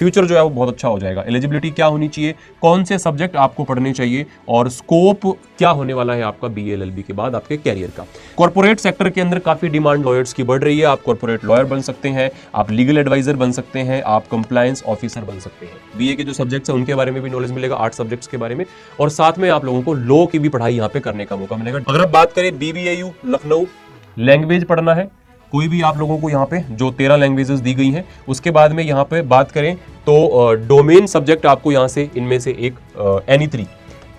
Future जो है वो बहुत अच्छा हो जाएगा। एलिजिबिलिटी क्या होनी चाहिए, कौन से सब्जेक्ट आपको पढ़ने चाहिए और स्कोप क्या होने वाला है आपका BA LLB के बाद आपके कैरियर का। कॉर्पोरेट सेक्टर के अंदर काफी डिमांड लॉयर्स की बढ़ रही है। आप कॉर्पोरेट लॉयर बन सकते हैं, आप लीगल एडवाइजर बन सकते हैं, आप कंप्लायंस ऑफिसर बन सकते हैं। BA के जो सब्जेक्ट्स हैं उनके बारे में भी नॉलेज मिलेगा, 8 सब्जेक्ट्स के बारे में, और साथ में आप लोगों को लॉ की भी पढ़ाई यहाँ पे करने का मौका मिलेगा। अगर आप बात करें BBAU लखनऊ, लैंग्वेज पढ़ना है कोई भी आप लोगों को यहाँ पे जो 13 लैंग्वेजेस दी गई हैं, उसके बाद में यहाँ पे बात करें तो डोमेन सब्जेक्ट आपको यहाँ से इनमें से एक एनी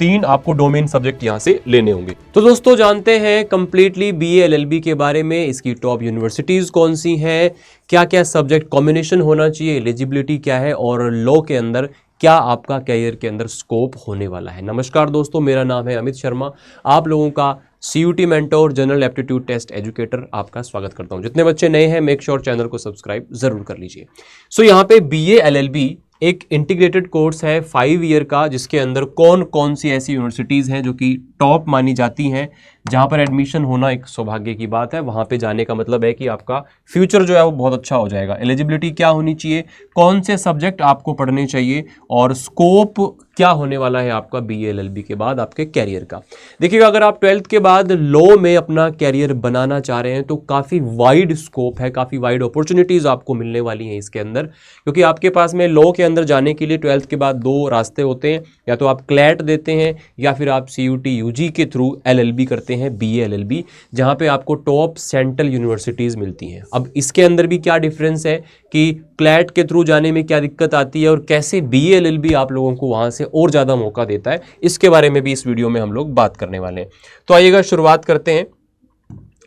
3 आपको डोमेन सब्जेक्ट यहाँ से लेने होंगे। तो दोस्तों जानते हैं कंप्लीटली BA LLB के बारे में, इसकी टॉप यूनिवर्सिटीज कौन सी हैं, क्या क्या सब्जेक्ट कॉम्बिनेशन होना चाहिए, एलिजिबिलिटी क्या है और लॉ के अंदर क्या आपका कैरियर के अंदर स्कोप होने वाला है। नमस्कार दोस्तों, मेरा नाम है अमित शर्मा, आप लोगों का CUT mentor general aptitude test educator आपका स्वागत करता हूं। जितने बच्चे नए हैं मेक श्योर चैनल को सब्सक्राइब जरूर कर लीजिए। सो यहाँ पे BA LLB एक इंटीग्रेटेड कोर्स है 5 ईयर का, जिसके अंदर कौन कौन सी ऐसी यूनिवर्सिटीज़ हैं जो कि टॉप मानी जाती हैं, जहाँ पर एडमिशन होना एक सौभाग्य की बात है। वहाँ पे जाने का मतलब है कि आपका फ्यूचर जो है वो बहुत अच्छा हो जाएगा। एलिजिबिलिटी क्या होनी चाहिए, कौन से सब्जेक्ट आपको पढ़ने चाहिए और स्कोप क्या होने वाला है आपका BA LLB के बाद आपके कैरियर का। देखिएगा, अगर आप 12th के बाद लॉ में अपना कैरियर बनाना चाह रहे हैं तो काफ़ी वाइड स्कोप है, काफ़ी वाइड अपॉर्चुनिटीज़ आपको मिलने वाली हैं इसके अंदर, क्योंकि आपके पास में लॉ के अंदर जाने के लिए 12th के बाद 2 रास्ते होते हैं, या तो आप क्लैट देते हैं या फिर आप CUT UG के थ्रू LLB करते हैं BA LLB, जहाँ पे आपको टॉप सेंट्रल यूनिवर्सिटीज़ मिलती हैं। अब इसके अंदर भी क्या डिफरेंस है कि क्लैट के थ्रू जाने में क्या दिक्कत आती है और कैसे BA LLB आप लोगों को वहाँ से और ज़्यादा मौका देता है, इसके बारे में भी इस वीडियो में हम लोग बात करने वाले हैं। तो आइएगा शुरुआत करते हैं।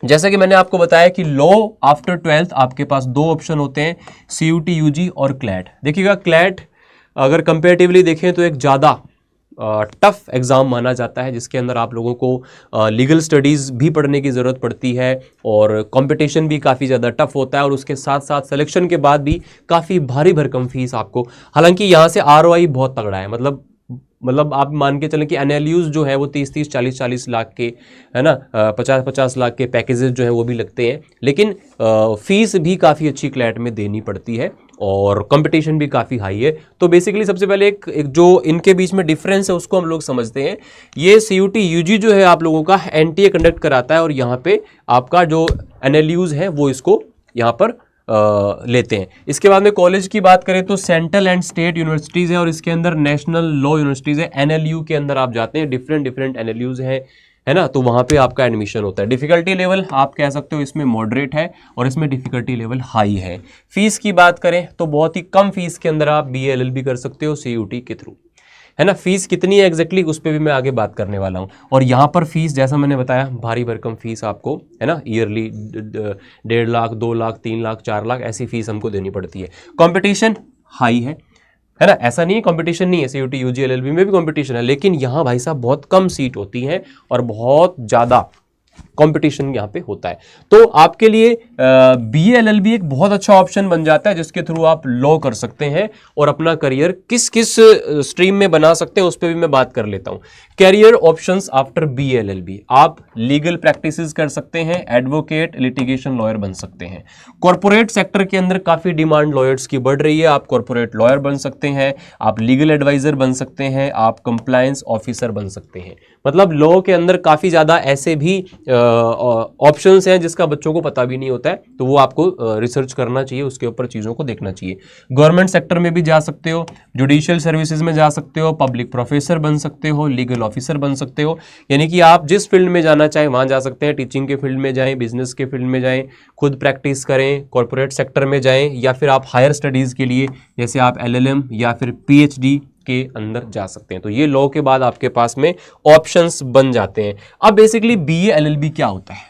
जैसा कि मैंने आपको बताया कि लॉ आफ्टर 12th आपके पास 2 ऑप्शन होते हैं, CUT UG और क्लैट। देखिएगा, क्लैट अगर कंपेरेटिवली देखें तो एक ज़्यादा टफ एग्ज़ाम माना जाता है, जिसके अंदर आप लोगों को लीगल स्टडीज़ भी पढ़ने की ज़रूरत पड़ती है और कंपटीशन भी काफ़ी ज़्यादा टफ होता है, और उसके साथ साथ सिलेक्शन के बाद भी काफ़ी भारी भरकम फीस आपको, हालांकि यहाँ से ROI बहुत तगड़ा है। मतलब आप मान के चलें कि NLUs जो है वो 30-30, 40-40 लाख के, है ना, 50-50 लाख के पैकेजेस जो है वो भी लगते हैं, लेकिन फीस भी काफ़ी अच्छी क्लैट में देनी पड़ती है और कंपटीशन भी काफ़ी हाई है। तो बेसिकली सबसे पहले एक जो इनके बीच में डिफरेंस है उसको हम लोग समझते हैं। ये CUT UG जो है आप लोगों का NTA कंडक्ट कराता है और यहाँ पे आपका जो NLUs है वो इसको यहाँ पर लेते हैं। इसके बाद में कॉलेज की बात करें तो सेंट्रल एंड स्टेट यूनिवर्सिटीज़ है और इसके अंदर नेशनल लॉ यूनिवर्सिटीज़ है। NLU के अंदर आप जाते हैं, डिफरेंट NLUs हैं, है ना, तो वहाँ पे आपका एडमिशन होता है। डिफिकल्टी लेवल आप कह सकते हो इसमें मॉडरेट है और इसमें डिफिकल्टी लेवल हाई है। फीस की बात करें तो बहुत ही कम फीस के अंदर आप BA LLB कर सकते हो CUT के थ्रू, है ना। फीस कितनी है एग्जैक्टली उस पर भी मैं आगे बात करने वाला हूँ। और यहाँ पर फीस जैसा मैंने बताया भारी भरकम फीस आपको, है ना, ईयरली 1.5 लाख, 2 लाख, 3 लाख, 4 लाख ऐसी फीस हमको देनी पड़ती है। कंपटीशन हाई है ना, ऐसा नहीं है कंपटीशन नहीं है, CUT UG LLB में भी कंपटीशन है, लेकिन यहाँ भाई साहब बहुत कम सीट होती हैं और बहुत ज़्यादा कंपटीशन यहाँ पे होता है। तो आपके लिए BA LLB एक बहुत अच्छा ऑप्शन बन जाता है, जिसके थ्रू आप लॉ कर सकते हैं और अपना करियर किस किस स्ट्रीम में बना सकते हैं उस पर भी मैं बात कर लेता हूँ। Career options after BA LLB, आप लीगल प्रैक्टिसेस कर सकते हैं, एडवोकेट, लिटिगेशन लॉयर बन सकते हैं। कॉर्पोरेट सेक्टर के अंदर काफ़ी डिमांड लॉयर्स की बढ़ रही है, आप कॉर्पोरेट लॉयर बन सकते हैं, आप लीगल एडवाइजर बन सकते हैं, आप कंप्लायंस ऑफिसर बन सकते हैं। मतलब लॉ के अंदर काफ़ी ज़्यादा ऐसे भी ऑप्शंस हैं जिसका बच्चों को पता भी नहीं होता है, तो वो आपको रिसर्च करना चाहिए, उसके ऊपर चीज़ों को देखना चाहिए। गवर्नमेंट सेक्टर में भी जा सकते हो, जुडिशियल सर्विसेज में जा सकते हो, पब्लिक प्रोफेसर बन सकते हो, लीगल ऑफिसर बन सकते हो, यानी कि आप जिस फील्ड में जाना चाहें वहाँ जा सकते हैं। टीचिंग के फील्ड में जाएं, बिजनेस के फील्ड में जाएं, खुद प्रैक्टिस करें, कॉर्पोरेट सेक्टर में जाएं, या फिर आप हायर स्टडीज़ के लिए जैसे आप LLM या फिर PhD के अंदर जा सकते हैं। तो ये लॉ के बाद आपके पास में ऑप्शंस बन जाते हैं। अब बेसिकली BA LLB क्या होता है,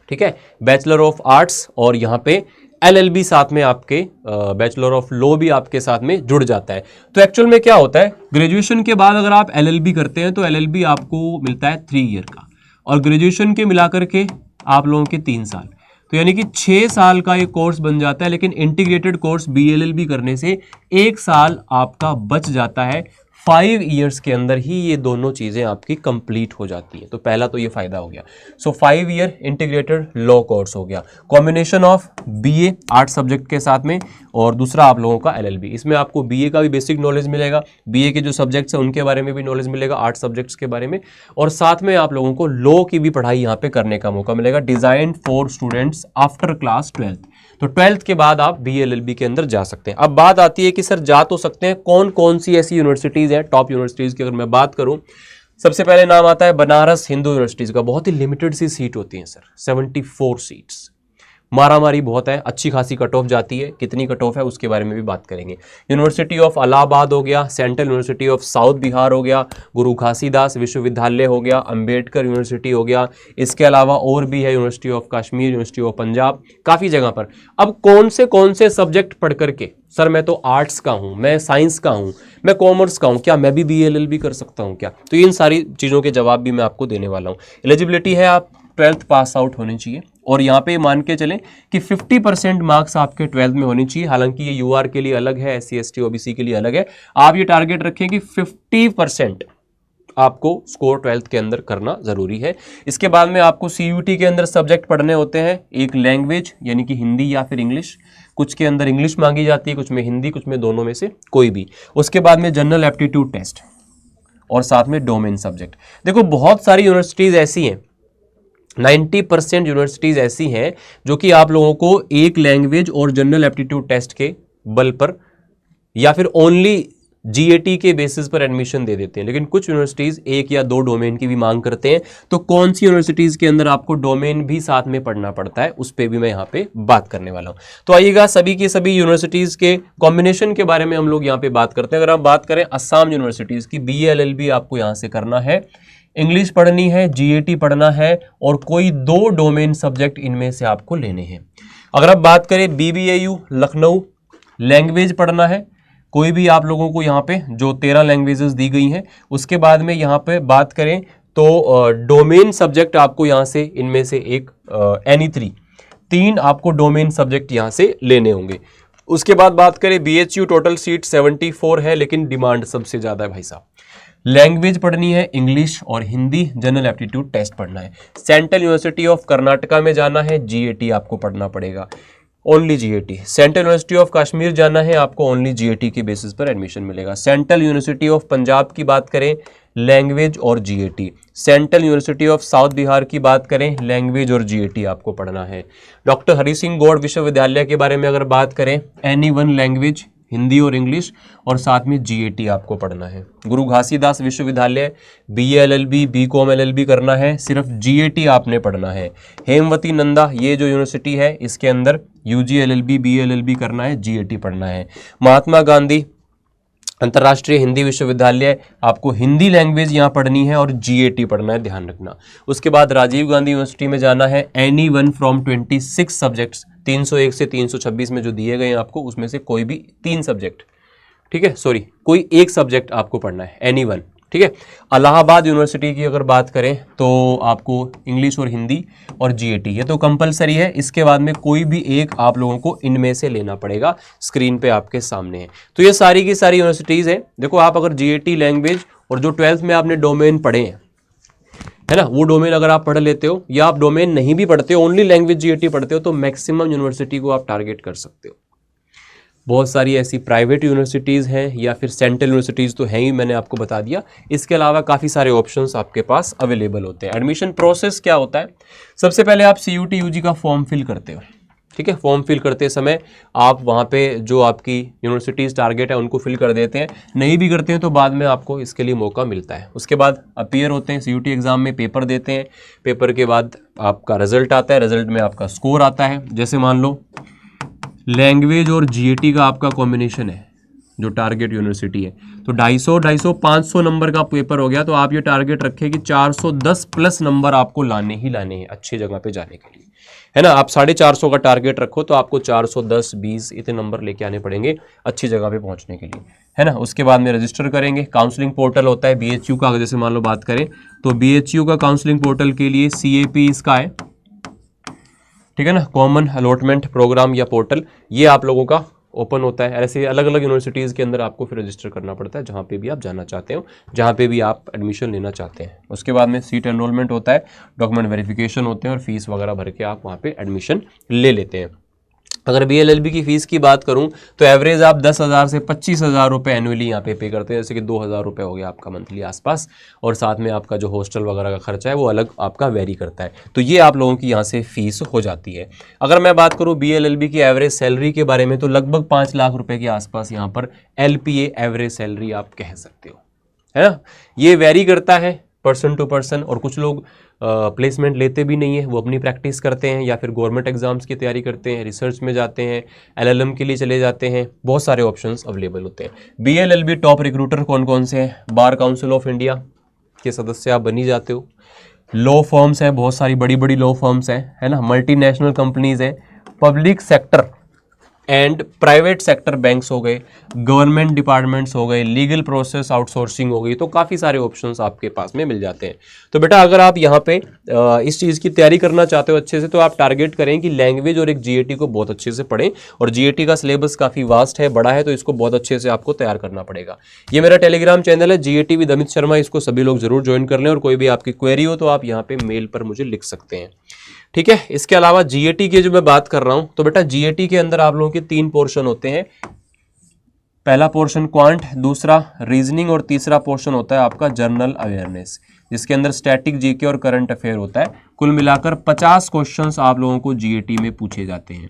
ठीक है, बैचलर ऑफ आर्ट्स, और यहाँ पे LLB साथ में आपके बैचलर ऑफ लॉ भी आपके साथ में जुड़ जाता है। तो एक्चुअल में क्या होता है, ग्रेजुएशन के बाद अगर आप LLB करते हैं तो LLB आपको मिलता है 3 ईयर का, और ग्रेजुएशन के मिलाकर के आप लोगों के 3 साल, तो यानी कि 6 साल का ये कोर्स बन जाता है। लेकिन इंटीग्रेटेड कोर्स BA LLB करने से 1 साल आपका बच जाता है 5 ईयर्स के अंदर ही ये दोनों चीज़ें आपकी कंप्लीट हो जाती हैं। तो पहला तो ये फ़ायदा हो गया। सो 5 ईयर इंटीग्रेटेड लॉ कोर्स हो गया, कॉम्बिनेशन ऑफ बीए 8 सब्जेक्ट के साथ में, और दूसरा आप लोगों का एलएलबी। इसमें आपको बीए का भी बेसिक नॉलेज मिलेगा, बीए के जो सब्जेक्ट्स हैं उनके बारे में भी नॉलेज मिलेगा, 8 सब्जेक्ट्स के बारे में, और साथ में आप लोगों को लॉ की भी पढ़ाई यहाँ पे करने का मौका मिलेगा, design for students after class 12th। तो 12th के बाद आप बीएलएलबी के अंदर जा सकते हैं। अब बात आती है कि सर जा तो सकते हैं, कौन कौन सी ऐसी यूनिवर्सिटीज़ हैं टॉप यूनिवर्सिटीज़ की अगर मैं बात करूं, सबसे पहले नाम आता है बनारस हिंदू यूनिवर्सिटीज़ का। बहुत ही लिमिटेड सी सीट होती हैं सर, 74 सीट्स, मारामारी बहुत है, अच्छी खासी कट ऑफ जाती है। कितनी कट ऑफ है उसके बारे में भी बात करेंगे। यूनिवर्सिटी ऑफ इलाहाबाद हो गया, central university of south Bihar हो गया, गुरु घासीदास विश्वविद्यालय हो गया, अंबेडकर यूनिवर्सिटी हो गया, इसके अलावा और भी है university of Kashmir, university of Punjab, काफ़ी जगह पर। अब कौन से सब्जेक्ट पढ़ करके, सर मैं तो आर्ट्स का हूँ, मैं साइंस का हूँ, मैं कॉमर्स का हूँ, क्या मैं भी बीएलएलबी कर सकता हूँ क्या? तो इन सारी चीज़ों के जवाब भी मैं आपको देने वाला हूँ। एलिजिबिलिटी है आप 12th पास आउट होने चाहिए, और यहाँ पे मान के चलें कि 50% मार्क्स आपके 12th में होने चाहिए। हालांकि ये यूआर के लिए अलग है, SC ST OBC के लिए अलग है। आप ये टारगेट रखें कि 50% आपको स्कोर 12th के अंदर करना जरूरी है। इसके बाद में आपको CUT के अंदर सब्जेक्ट पढ़ने होते हैं, एक लैंग्वेज यानी कि हिंदी या फिर इंग्लिश, कुछ के अंदर इंग्लिश मांगी जाती है, कुछ में हिंदी, कुछ में दोनों में से कोई भी। उसके बाद में जनरल एप्टीट्यूड टेस्ट, और साथ में डोमेन सब्जेक्ट। देखो बहुत सारी यूनिवर्सिटीज़ ऐसी हैं, 90% यूनिवर्सिटीज़ ऐसी हैं जो कि आप लोगों को एक लैंग्वेज और जनरल एप्टीट्यूड टेस्ट के बल पर या फिर ओनली GAT के बेसिस पर एडमिशन दे देते हैं, लेकिन कुछ यूनिवर्सिटीज़ 1 या 2 डोमेन की भी मांग करते हैं। तो कौन सी यूनिवर्सिटीज़ के अंदर आपको डोमेन भी साथ में पढ़ना पड़ता है, उस पर भी मैं यहाँ पे बात करने वाला हूँ। तो आइएगा, सभी की सभी यूनिवर्सिटीज़ के कॉम्बिनेशन के बारे में हम लोग यहाँ पे बात करते हैं। अगर आप बात करें असम यूनिवर्सिटीज़ की, BLLB आपको यहाँ से करना है, इंग्लिश पढ़नी है, GAT पढ़ना है, और कोई 2 डोमेन सब्जेक्ट इनमें से आपको लेने हैं। अगर आप बात करें BBAU लखनऊ, लैंग्वेज पढ़ना है, कोई भी आप लोगों को यहाँ पे जो 13 लैंग्वेजेस दी गई हैं, उसके बाद में यहाँ पे बात करें तो डोमेन सब्जेक्ट आपको यहाँ से इनमें से एक एनी 3 आपको डोमेन सब्जेक्ट यहाँ से लेने होंगे। उसके बाद बात करें BHU, टोटल सीट 74 है, लेकिन डिमांड सबसे ज़्यादा है भाई साहब। लैंग्वेज पढ़नी है, इंग्लिश और हिंदी, जनरल एप्टीट्यूड टेस्ट पढ़ना है। सेंट्रल यूनिवर्सिटी ऑफ कर्नाटका में जाना है, GAT आपको पढ़ना पड़ेगा, only GAT। Central university of Kashmir जाना है, आपको ओनली GAT के बेसिस पर एडमिशन मिलेगा। सेंट्रल यूनिवर्सिटी ऑफ पंजाब की बात करें, लैंग्वेज और GAT। Central university of south Bihar की बात करें, लैंग्वेज और GAT आपको पढ़ना है। डॉक्टर हरि सिंह गौड़ विश्वविद्यालय के बारे में अगर बात करें, एनी 1 लैंग्वेज, हिंदी और इंग्लिश, और साथ में GAT आपको पढ़ना है। गुरु घासीदास विश्वविद्यालय, BLLB, BCom LLB करना है, सिर्फ GAT आपने पढ़ना है। हेमवती नंदा, ये जो यूनिवर्सिटी है, इसके अंदर UG LLB, BLLB करना है, GAT पढ़ना है। महात्मा गांधी अंतर्राष्ट्रीय हिंदी विश्वविद्यालय, आपको हिंदी लैंग्वेज यहाँ पढ़नी है और GAT पढ़ना है, ध्यान रखना। उसके बाद राजीव गांधी यूनिवर्सिटी में जाना है, एनी 1 फ्रॉम 26 सब्जेक्ट्स, 301 से 326 में जो दिए गए हैं आपको, उसमें से कोई भी 3 सब्जेक्ट, ठीक है, सॉरी कोई एक सब्जेक्ट आपको पढ़ना है, एनी 1, ठीक है। इलाहाबाद यूनिवर्सिटी की अगर बात करें तो आपको इंग्लिश और हिंदी और GAT, ये तो कंपलसरी है। इसके बाद में कोई भी एक आप लोगों को इनमें से लेना पड़ेगा, स्क्रीन पे आपके सामने है। तो ये सारी की सारी यूनिवर्सिटीज़ हैं। देखो आप अगर GAT, लैंग्वेज और जो 12th में आपने डोमेन पढ़े हैं, है ना, वो डोमेन अगर आप पढ़ लेते हो, या आप डोमेन नहीं भी पढ़ते हो, ओनली लैंग्वेज GAT पढ़ते हो, तो मैक्सिमम यूनिवर्सिटी को आप टारगेट कर सकते हो। बहुत सारी ऐसी प्राइवेट यूनिवर्सिटीज़ हैं या फिर सेंट्रल यूनिवर्सिटीज़ तो हैं ही, मैंने आपको बता दिया। इसके अलावा काफ़ी सारे ऑप्शंस आपके पास अवेलेबल होते हैं। एडमिशन प्रोसेस क्या होता है, सबसे पहले आप CUT UG का फॉर्म फिल करते हो, ठीक है। फॉर्म फिल करते समय आप वहाँ पे जो आपकी यूनिवर्सिटीज़ टारगेट है उनको फिल कर देते हैं, नहीं भी करते हैं तो बाद में आपको इसके लिए मौका मिलता है। उसके बाद अपीयर होते हैं CUT एग्ज़ाम में, पेपर देते हैं, पेपर के बाद आपका रिजल्ट आता है, रिजल्ट में आपका स्कोर आता है। जैसे मान लो लैंग्वेज और GAT का आपका कॉम्बिनेशन है, जो टारगेट यूनिवर्सिटी है, तो 250, 500 नंबर का पेपर हो गया, तो आप ये टारगेट रखें कि 410 प्लस नंबर आपको लाने ही लाने हैं अच्छी जगह पे जाने के लिए, है ना। आप 450 का टारगेट रखो तो आपको 410, 20 इतने नंबर लेके आने पड़ेंगे अच्छी जगह पे पहुंचने के लिए, है ना। उसके बाद में रजिस्टर करेंगे, काउंसलिंग पोर्टल होता है BHU का, जैसे मान लो बात करें तो BHU का काउंसलिंग पोर्टल के लिए CAP इसका है, ठीक है ना, कॉमन अलॉटमेंट प्रोग्राम या पोर्टल, ये आप लोगों का ओपन होता है। ऐसे अलग अलग यूनिवर्सिटीज़ के अंदर आपको फिर रजिस्टर करना पड़ता है, जहाँ पे भी आप जाना चाहते हो, जहाँ पे भी आप एडमिशन लेना चाहते हैं। उसके बाद में सीट एनरोलमेंट होता है, डॉक्यूमेंट वेरिफिकेशन होते हैं और फीस वगैरह भर के आप वहाँ पे एडमिशन ले लेते हैं। अगर BLLB की फ़ीस की बात करूं तो एवरेज आप 10,000 से 25,000 रुपये एनुअली यहाँ पे करते हैं, जैसे कि 2,000 रुपये हो गया आपका मंथली आसपास, और साथ में आपका जो हॉस्टल वगैरह का खर्चा है वो अलग आपका वेरी करता है। तो ये आप लोगों की यहाँ से फ़ीस हो जाती है। अगर मैं बात करूँ BLLB की एवरेज सैलरी के बारे में तो लगभग 5 लाख रुपये के आसपास यहाँ पर LPA एवरेज सैलरी आप कह सकते हो, है ना। ये वेरी करता है पर्सन टू पर्सन, और कुछ लोग प्लेसमेंट लेते भी नहीं है, वो अपनी प्रैक्टिस करते हैं या फिर गवर्नमेंट एग्जाम्स की तैयारी करते हैं, रिसर्च में जाते हैं, LLM के लिए चले जाते हैं, बहुत सारे ऑप्शंस अवेलेबल होते हैं। BLLB टॉप रिक्रूटर कौन कौन से हैं? बार काउंसिल ऑफ इंडिया के सदस्य आप बनी जाते हो, लॉ फर्म्स हैं, बहुत सारी बड़ी बड़ी लॉ फर्म्स हैं, है ना, मल्टीनेशनल कंपनीज हैं, public sector and private sector banks हो गए, गवर्नमेंट डिपार्टमेंट्स हो गए, लीगल प्रोसेस आउटसोर्सिंग हो गई, तो काफ़ी सारे ऑप्शंस आपके पास में मिल जाते हैं। तो बेटा अगर आप यहाँ पे इस चीज़ की तैयारी करना चाहते हो अच्छे से, तो आप टारगेट करें कि लैंग्वेज और एक GAT को बहुत अच्छे से पढ़ें, और GAT का सिलेबस काफ़ी वास्ट है, बड़ा है, तो इसको बहुत अच्छे से आपको तैयार करना पड़ेगा। ये मेरा टेलीग्राम चैनल है GAT विद अमित शर्मा, इसको सभी लोग जरूर ज्वाइन कर लें, और कोई भी आपकी क्वेरी हो तो आप यहाँ पे मेल पर मुझे लिख सकते हैं, ठीक है। इसके अलावा GAT की जो मैं बात कर रहा हूं, तो बेटा GAT के अंदर आप लोगों के 3 पोर्शन होते हैं। पहला पोर्शन क्वांट, दूसरा रीजनिंग, और तीसरा पोर्शन होता है आपका जनरल अवेयरनेस, जिसके अंदर स्टैटिक GK और करंट अफेयर होता है। कुल मिलाकर 50 क्वेश्चंस आप लोगों को GAT में पूछे जाते हैं,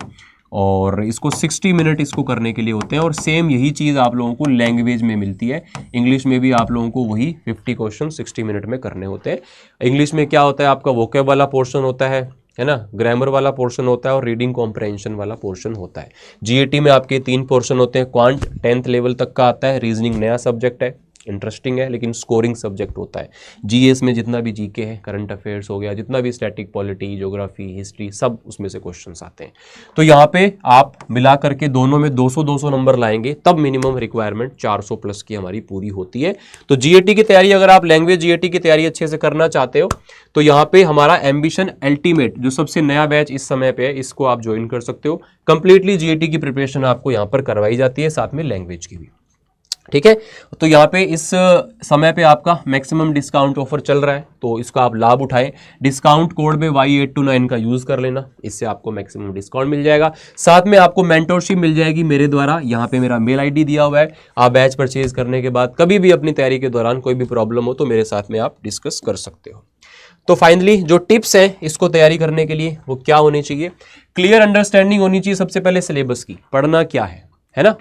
और इसको 60 मिनट इसको करने के लिए होते हैं। और सेम यही चीज़ आप लोगों को लैंग्वेज में मिलती है, इंग्लिश में भी आप लोगों को वही 50 क्वेश्चन 60 मिनट में करने होते हैं। इंग्लिश में क्या होता है, आपका वोकैब वाला पोर्शन होता है ना, ग्रामर वाला पोर्शन होता है, और रीडिंग कॉम्प्रहेंशन वाला पोर्शन होता है। GAT में आपके 3 पोर्शन होते हैं। क्वांट 10th लेवल तक का आता है, रीजनिंग नया सब्जेक्ट है, इंटरेस्टिंग है, लेकिन स्कोरिंग सब्जेक्ट होता है। GS में जितना भी GK है, करंट अफेयर्स हो गया, जितना भी स्टैटिक पॉलिटी, ज्योग्राफी, हिस्ट्री, सब उसमें से क्वेश्चंस आते हैं। तो यहाँ पे आप मिला करके दोनों में 200-200 नंबर लाएंगे, तब मिनिमम रिक्वायरमेंट 400 प्लस की हमारी पूरी होती है। तो GAT की तैयारी, अगर आप लैंग्वेज GAT की तैयारी अच्छे से करना चाहते हो, तो यहाँ पे हमारा एम्बिशन अल्टीमेट जो सबसे नया बैच इस समय पे है, इसको आप ज्वाइन कर सकते हो। कंप्लीटली GAT की प्रिपरेशन आपको यहाँ पर करवाई जाती है, साथ में लैंग्वेज की भी, ठीक है। तो यहाँ पे इस समय पे आपका मैक्सिमम डिस्काउंट ऑफर चल रहा है, तो इसका आप लाभ उठाएं। डिस्काउंट कोड में Y829 का यूज कर लेना, इससे आपको मैक्सिमम डिस्काउंट मिल जाएगा। साथ में आपको मेंटोरशिप मिल जाएगी मेरे द्वारा, यहाँ पे मेरा मेल ID दिया हुआ है। आप बैच परचेज करने के बाद कभी भी अपनी तैयारी के दौरान कोई भी प्रॉब्लम हो तो मेरे साथ में आप डिस्कस कर सकते हो। तो फाइनली जो टिप्स हैं इसको तैयारी करने के लिए वो क्या होनी चाहिए? क्लियर अंडरस्टैंडिंग होनी चाहिए सबसे पहले सिलेबस की, पढ़ना क्या है ना।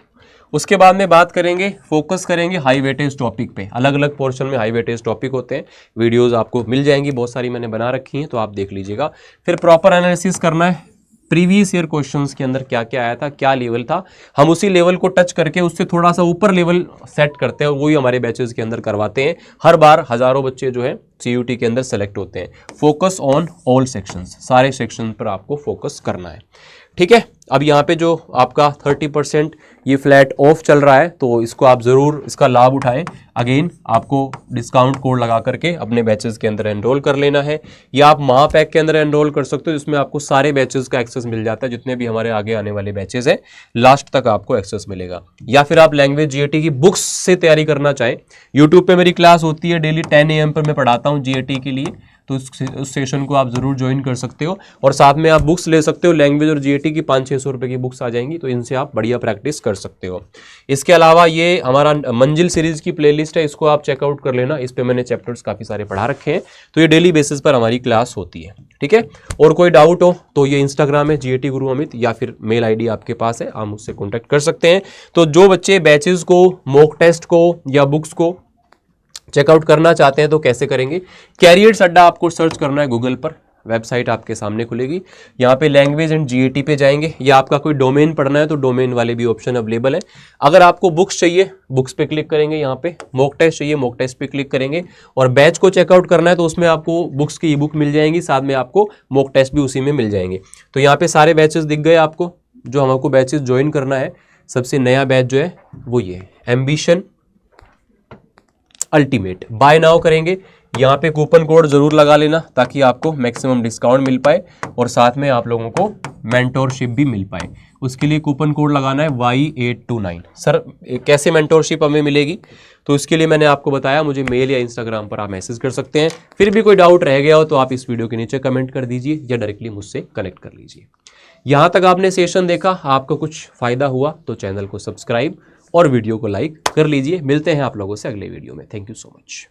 उसके बाद में बात करेंगे, फोकस करेंगे हाई वेटेज टॉपिक पे। अलग अलग पोर्शन में हाई वेटेज टॉपिक होते हैं, वीडियोस आपको मिल जाएंगी, बहुत सारी मैंने बना रखी हैं, तो आप देख लीजिएगा। फिर प्रॉपर एनालिसिस करना है, प्रीवियस ईयर क्वेश्चंस के अंदर क्या क्या आया था, क्या लेवल था, हम उसी लेवल को टच करके उससे थोड़ा सा ऊपर लेवल सेट करते हैं, वही हमारे बैचेस के अंदर करवाते हैं। हर बार हजारों बच्चे जो है CUT के अंदर सेलेक्ट होते हैं। फोकस ऑन ऑल सेक्शंस, सारे सेक्शन पर आपको फोकस करना है, ठीक है। अब यहाँ पे जो आपका 30% ये फ्लैट ऑफ चल रहा है, तो इसको आप ज़रूर इसका लाभ उठाएं। अगेन आपको डिस्काउंट कोड लगा करके अपने बैचेस के अंदर एनरोल कर लेना है, या आप महापैक के अंदर एनरोल कर सकते हो, जिसमें आपको सारे बैचेस का एक्सेस मिल जाता है, जितने भी हमारे आगे आने वाले बैचेस हैं लास्ट तक आपको एक्सेस मिलेगा। या फिर आप लैंग्वेज GAT की बुक्स से तैयारी करना चाहें, यूट्यूब पर मेरी क्लास होती है डेली 10 AM पर, मैं पढ़ाता हूँ GAT के लिए, तो उस सेशन को आप जरूर ज्वाइन कर सकते हो। और साथ में आप बुक्स ले सकते हो, लैंग्वेज और GAT की 500-600 रुपए की बुक्स आ जाएंगी, तो इनसे आप बढ़िया प्रैक्टिस कर सकते हो। इसके अलावा ये हमारा मंजिल सीरीज की प्लेलिस्ट है, इसको आप चेकआउट कर लेना, इस पे मैंने चैप्टर्स काफ़ी सारे पढ़ा रखे हैं, तो ये डेली बेसिस पर हमारी क्लास होती है, ठीक है। और कोई डाउट हो तो ये इंस्टाग्राम है GAT गुरु अमित, या फिर मेल ID आपके पास है, आप मुझसे कॉन्टैक्ट कर सकते हैं। तो जो बच्चे बैचेज को, मॉक टेस्ट को या बुक्स को चेकआउट करना चाहते हैं तो कैसे करेंगे? कैरियर्स अड्डा आपको सर्च करना है गूगल पर, वेबसाइट आपके सामने खुलेगी, यहाँ पे लैंग्वेज एंड GAT पे जाएंगे, या आपका कोई डोमेन पढ़ना है तो डोमेन वाले भी ऑप्शन अवेलेबल है। अगर आपको बुक्स चाहिए, बुक्स पे क्लिक करेंगे, यहाँ पे मॉक टेस्ट चाहिए, मॉक टेस्ट पे क्लिक करेंगे, और बैच को चेकआउट करना है तो उसमें आपको बुक्स की ई-बुक मिल जाएंगी, साथ में आपको मॉक टेस्ट भी उसी में मिल जाएंगे। तो यहाँ पे सारे बैचेस दिख गए आपको, जो हमको बैचेस ज्वाइन करना है। सबसे नया बैच जो है वो ये एम्बिशन अल्टीमेट, बाय नाउ करेंगे, यहाँ पे कूपन कोड जरूर लगा लेना ताकि आपको मैक्सिमम डिस्काउंट मिल पाए और साथ में आप लोगों को मेंटोरशिप भी मिल पाए। उसके लिए कूपन कोड लगाना है Y829। सर कैसे मेंटोरशिप हमें मिलेगी? तो इसके लिए मैंने आपको बताया, मुझे मेल या इंस्टाग्राम पर आप मैसेज कर सकते हैं। फिर भी कोई डाउट रह गया हो तो आप इस वीडियो के नीचे कमेंट कर दीजिए या डायरेक्टली मुझसे कनेक्ट कर लीजिए। यहाँ तक आपने सेशन देखा, आपको कुछ फायदा हुआ तो चैनल को सब्सक्राइब और वीडियो को लाइक कर लीजिए। मिलते हैं आप लोगों से अगले वीडियो में। Thank you so much.